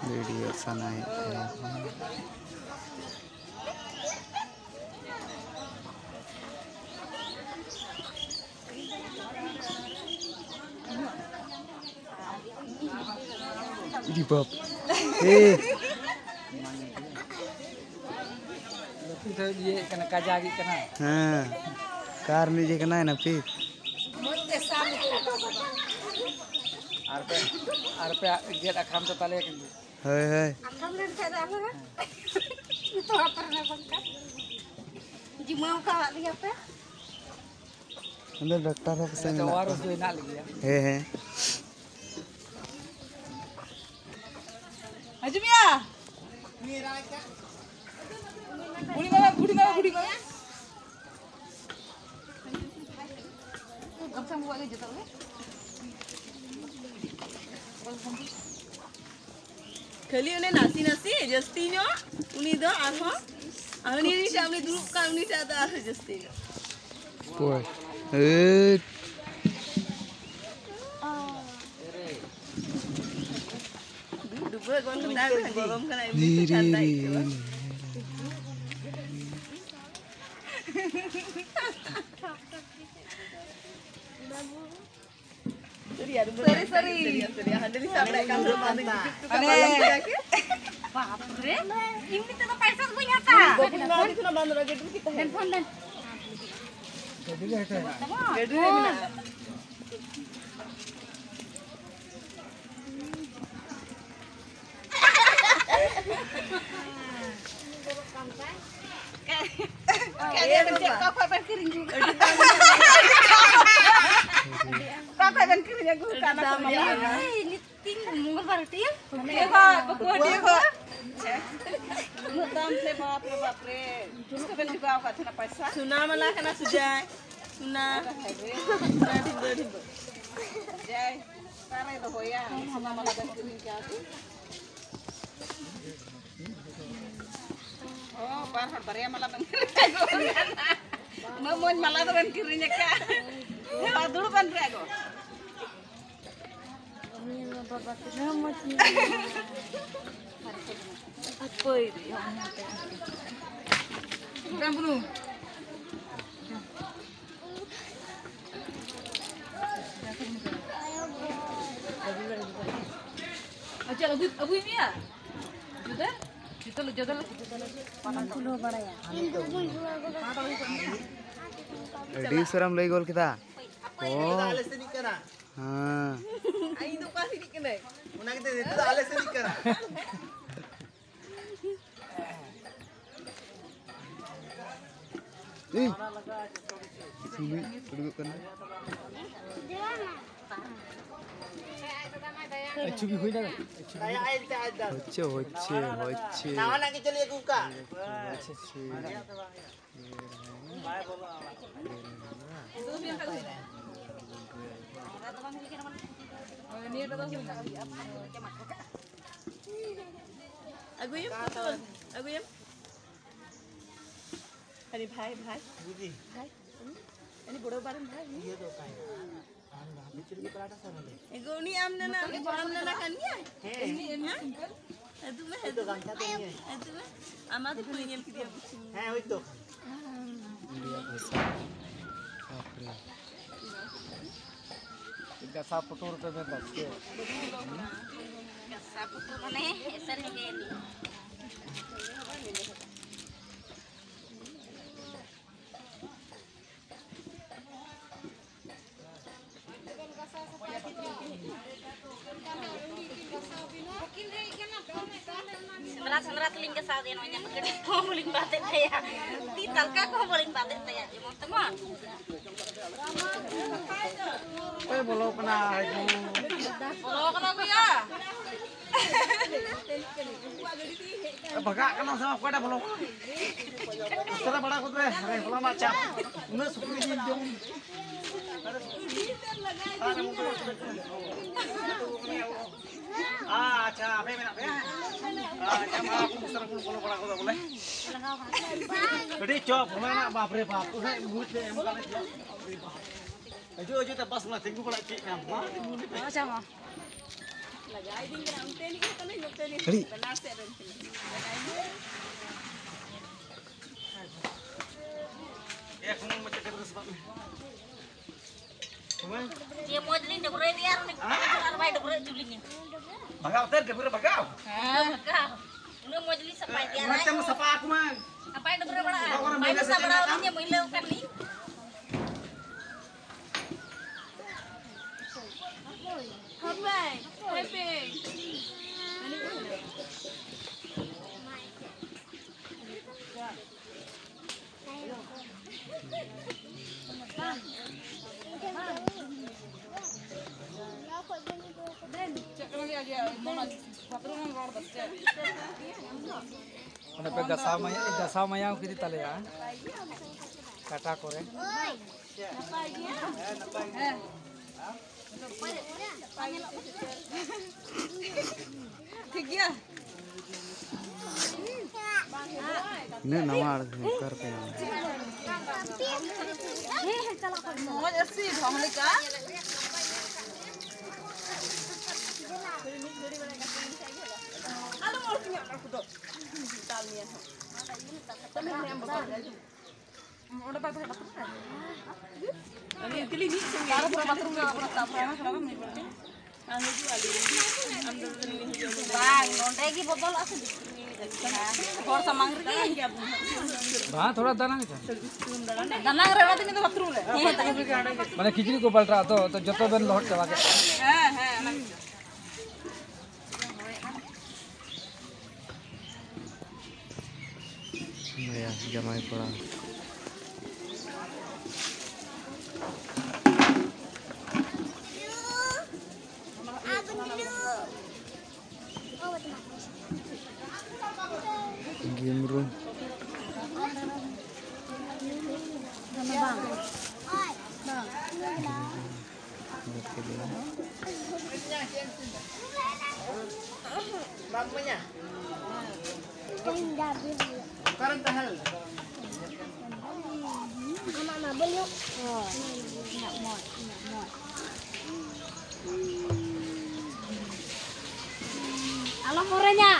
Video सनाई di bab itu dia kena kajagi kena car नीचे कना है ना फिर आरपे गेट अखाम तो ताले kan है अखाम ले खादा apa itu apa na bangkat jimau ka lihat apa अंदर डॉक्टर है पसंद तो वारस जो ना लगी है अजमिया मेरा क्या बुढ़ी बाबा अब सब हुआ जता है खाली उन्हें नासी जस्ती नो उन्हीं दो आहो उन्हीं नी सामने दुरुप का उन्हीं साथ आहो जस्ती नो कोई दुबे कौन कना है गरम कना है ठंडा है Seri handle sampai kantor mana gitu. Baap re. Ini tuh paisa gue nyata. Nanti tuh bandar aja dulu kita. Handphone dan. Gede mana? Kayak pencet kakak perkiring juga. Kakak perkiringnya gue karena sama ini tinggal mungkin berarti ya. Dia kok. Mutam se baap re. Terus kan juga aku kasih paisa. Suna malah kena sujai. Suna. Tinggal. Jai. Karena itu hoya. Suna malah perkiring aku. Oh, parah barya malah perkiring. Mau malah tuh perkiringnya kak. Ya dulu kan rego. Apa itu? Berapa lu? Aja abu ini ya? Sudah? Jodoh lagi. Panas dulu mana ya? D सरम लई गोल किता Oh. Alas ni kena. हां Ay itu pasti ni kena. Una kita itu alas ni kena. sini duduk kan चुकी हुई ना Saya air tak ada. होच्छे Nawan nak kita lihat buka. Aku yam. Ini भाई. Budi. Ini bodoh bareng भाई. Iya tuh kai. Bicara peratas sama deh. Ego ni amna kan ya? Ini simple. Itu mah itu kan catnya. Itu mah amat itu punya dia. Itu. India पैसा बाप रे इनका 7 रुपए में बच के Sapu tuh mana? Esarnya kayak ini. Serat ling ke saudi namanya begini. Kau boling batik saya. Tital kah kau boling batik saya, teman-teman. बोलो कना Bodoh kan aku ya? भगा कना sama कोड़ा बोलो तेरा बड़ा कुछ रे अरे बोला ना चाप उन्हें सुकुरी जी दो अच्छा अबे मेरा अच्छा मां aku besar aku bola aku boleh jadi coba mana bapak re bapak tuh buat em kan Aju tak pas nak tunggu pula cik kan. Macam apa? Lagi ini kan ante ni kan ni ante ni. Hari. Benar sih ada ni. Ya, kamu macam terus sebab ni. Kamu? Dia mau jadi dapur dia nih. Kalau baik dapur julingnya. Bagau ter, dapur bagau. Kau. Lu mau jadi sampai dia Macam siapa aku mang? apa yang dapur mana? Main sama orangnya mau hilangkan nih. Happy. Ano pa gasama yang kiti tale ya. Kata kore. ठीक है ini nama करते हैं मौज अस्सी भमले का आलू मोर किया ना कुदो डाल दिया तब मैं हम बता उड़ा बात है ini kali ni cara pura bathroom ka apna staff rana kenapa नहीं पड़ते आने की वाली अंदर नहीं Bang, nonton lagi botol aku. और सामान रे क्या हाँ थोड़ा दाना नहीं था दाना रेवा दिन तो बाथरूम ले मैंने खिचड़ी को पलटा तो जतो बन लौट चला गया हां हां ya jamai pula game room Sekarang tahal. Alam murahnya.